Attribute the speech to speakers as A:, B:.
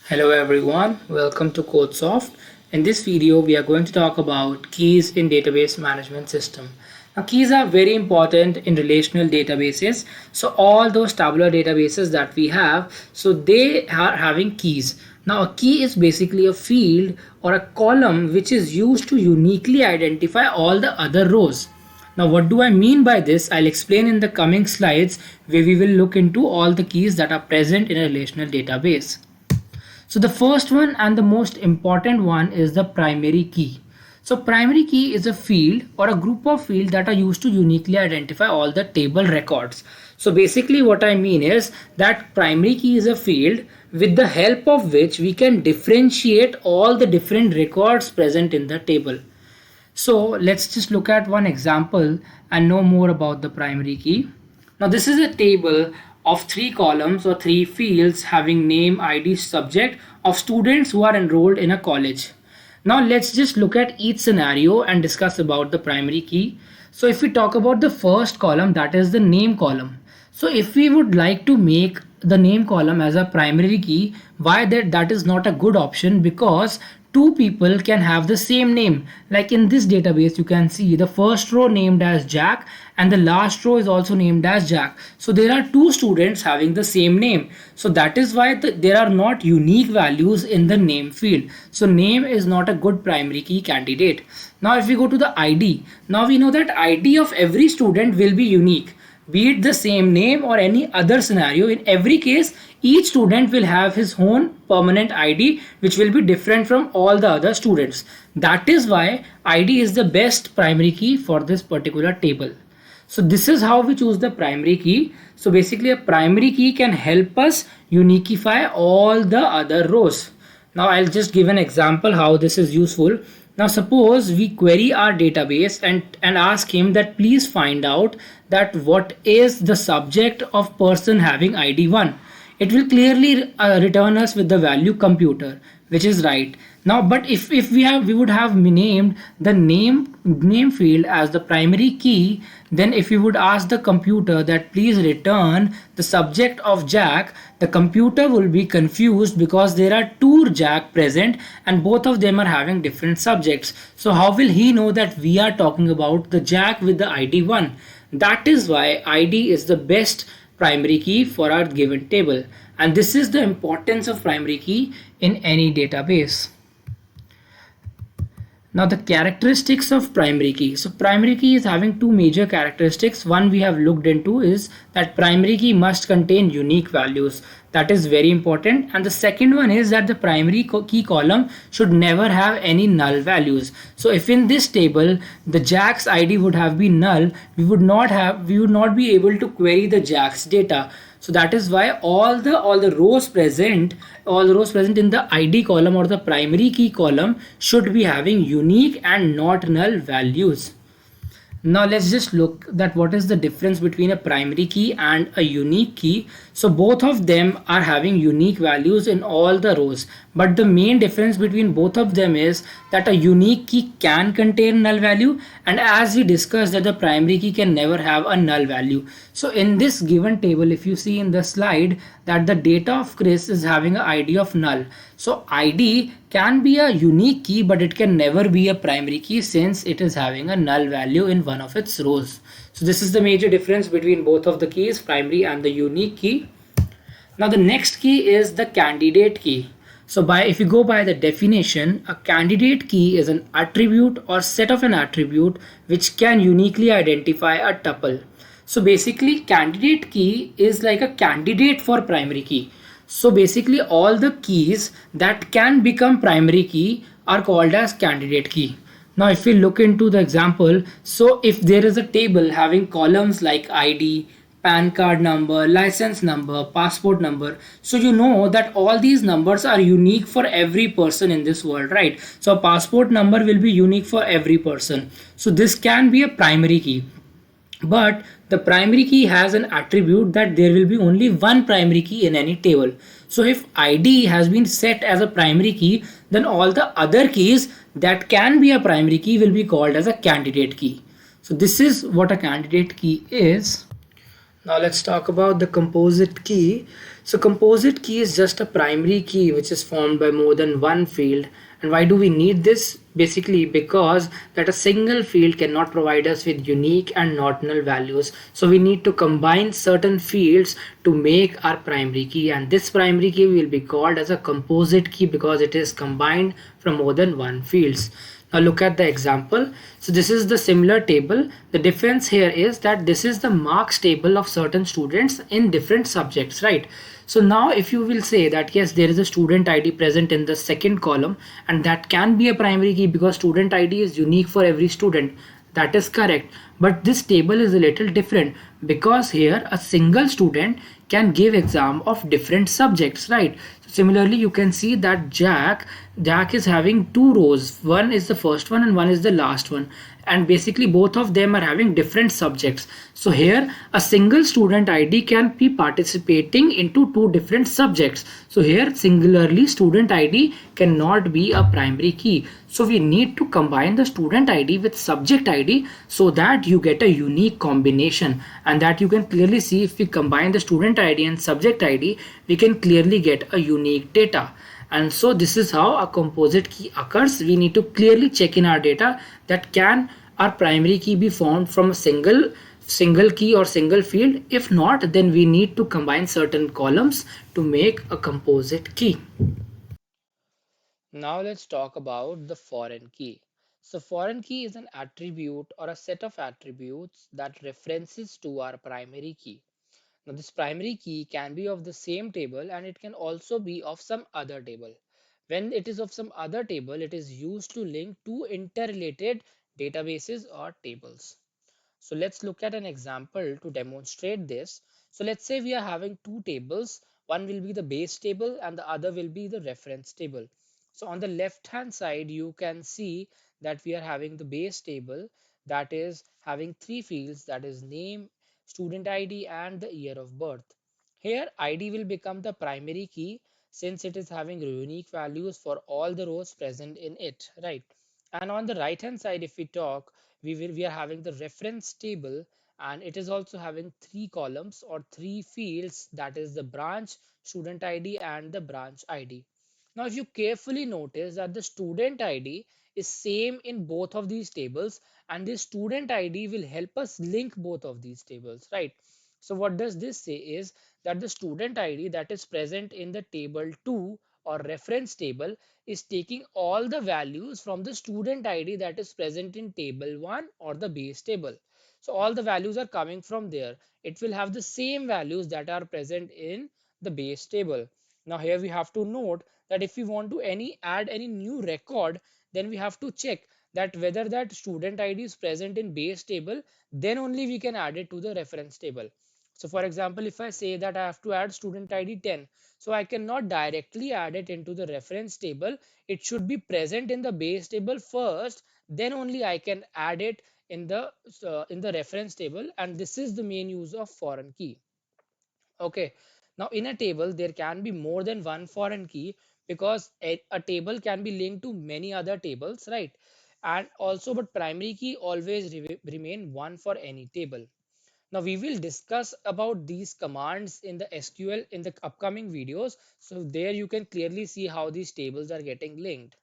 A: Hello everyone, welcome to CodeSoft. In this video, we are going to talk about keys in database management system. Now, keys are very important in relational databases. So all those tabular databases that we have, so they are having keys. Now, a key is basically a field or a column which is used to uniquely identify all the other rows. Now, what do I mean by this? I'll explain in the coming slides where we will look into all the keys that are present in a relational database. So the first one and the most important one is the primary key. So primary key is a field or a group of fields that are used to uniquely identify all the table records. So basically what I mean is that primary key is a field with the help of which we can differentiate all the different records present in the table. So let's just look at one example and know more about the primary key. Now this is a table of 3 columns or 3 fields having name, ID, subject of students who are enrolled in a college. Now let's just look at each scenario and discuss about the primary key. So if we talk about the first column, that is the name column. So if we would like to make the name column as a primary key, why that is not a good option, because two people can have the same name. Like in this database, you can see the first row named as Jack and the last row is also named as Jack. So there are two students having the same name. So that is why there are not unique values in the name field. So name is not a good primary key candidate. Now if we go to the ID, now we know that ID of every student will be unique. Be it the same name or any other scenario, in every case, each student will have his own permanent ID which will be different from all the other students. That is why ID is the best primary key for this particular table. So this is how we choose the primary key. So basically a primary key can help us uniquify all the other rows. Now I'll just give an example how this is useful. Now suppose we query our database and ask him that please find out that what is the subject of person having ID 1. It will clearly return us with the value computer, which is right. Now but if we would have named the name field as the primary key, then if we would ask the computer that please return the subject of Jack, the computer will be confused because there are two Jack present and both of them are having different subjects. So how will he know that we are talking about the Jack with the ID 1? That is why ID is the best primary key for our given table, and this is the importance of primary key in any database. Now the characteristics of primary key. So primary key is having two major characteristics. One we have looked into is that primary key must contain unique values. That is very important. And the second one is that the primary key column should never have any null values. So if in this table the Jack's ID would have been null, we would not be able to query the Jack's data. So that is why all the rows present in the ID column or the primary key column should be having unique and not null values. Now let's just look that what is the difference between a primary key and a unique key. So both of them are having unique values in all the rows, but the main difference between both of them is that a unique key can contain null value, and as we discussed that the primary key can never have a null value. So in this given table, if you see in the slide that the data of Chris is having an ID of null. So ID can be a unique key, but it can never be a primary key since it is having a null value in one of its rows. So this is the major difference between both of the keys, primary and the unique key. Now the next key is the candidate key. So if you go by the definition, a candidate key is an attribute or set of an attribute which can uniquely identify a tuple. So basically candidate key is like a candidate for primary key. So basically all the keys that can become primary key are called as candidate key. Now if we look into the example, so if there is a table having columns like ID, PAN card number, license number, passport number, so you know that all these numbers are unique for every person in this world, right? So a passport number will be unique for every person. So this can be a primary key. But the primary key has an attribute that there will be only one primary key in any table. So if ID has been set as a primary key, then all the other keys that can be a primary key will be called as a candidate key. So this is what a candidate key is. Now let's talk about the composite key. So composite key is just a primary key which is formed by more than one field. And why do we need this? Basically because that a single field cannot provide us with unique and ordinal values. So we need to combine certain fields to make our primary key, and this primary key will be called as a composite key because it is combined from more than one fields. Now look at the example. So this is the similar table. The difference here is that this is the marks table of certain students in different subjects, right? So now if you will say that yes, there is a student ID present in the second column, and that can be a primary key because student ID is unique for every student. That is correct. But this table is a little different because here a single student can give exam of different subjects, right? So similarly, you can see that Jack is having two rows. One is the first one and one is the last one. And basically both of them are having different subjects. So here a single student ID can be participating into two different subjects. So here singularly student ID cannot be a primary key. So we need to combine the student ID with subject ID so that you get a unique combination, and that you can clearly see if we combine the student ID and subject ID, we can clearly get a unique data. And so this is how a composite key occurs. We need to clearly check in our data that can our primary key be formed from a single key or single field. If not, then we need to combine certain columns to make a composite key. Now let's talk about the foreign key. So foreign key is an attribute or a set of attributes that references to our primary key. Now this primary key can be of the same table, and it can also be of some other table. When it is of some other table, it is used to link two interrelated databases or tables. So let's look at an example to demonstrate this. So let's say we are having two tables. One will be the base table and the other will be the reference table. So on the left hand side, you can see that we are having the base table that is having three fields, that is name, student ID and the year of birth. Here ID will become the primary key since it is having unique values for all the rows present in it, right? And on the right hand side, if we talk, we are having the reference table, and it is also having three columns or three fields, that is the branch, student ID and the branch ID. Now if you carefully notice that the student ID is same in both of these tables, and the student ID will help us link both of these tables, right? So what does this say is that the student ID that is present in the table 2 or reference table is taking all the values from the student ID that is present in table 1 or the base table. So all the values are coming from there. It will have the same values that are present in the base table. Now here we have to note that if we want to add any new record, then we have to check that whether that student ID is present in base table, then only we can add it to the reference table. So for example, if I say that I have to add student ID 10, so I cannot directly add it into the reference table. It should be present in the base table first, then only I can add it in the reference table. And this is the main use of foreign key. Okay. Now in a table, there can be more than one foreign key because a table can be linked to many other tables, right? And also, but primary key always remain one for any table. Now we will discuss about these commands in the SQL in the upcoming videos. So there you can clearly see how these tables are getting linked.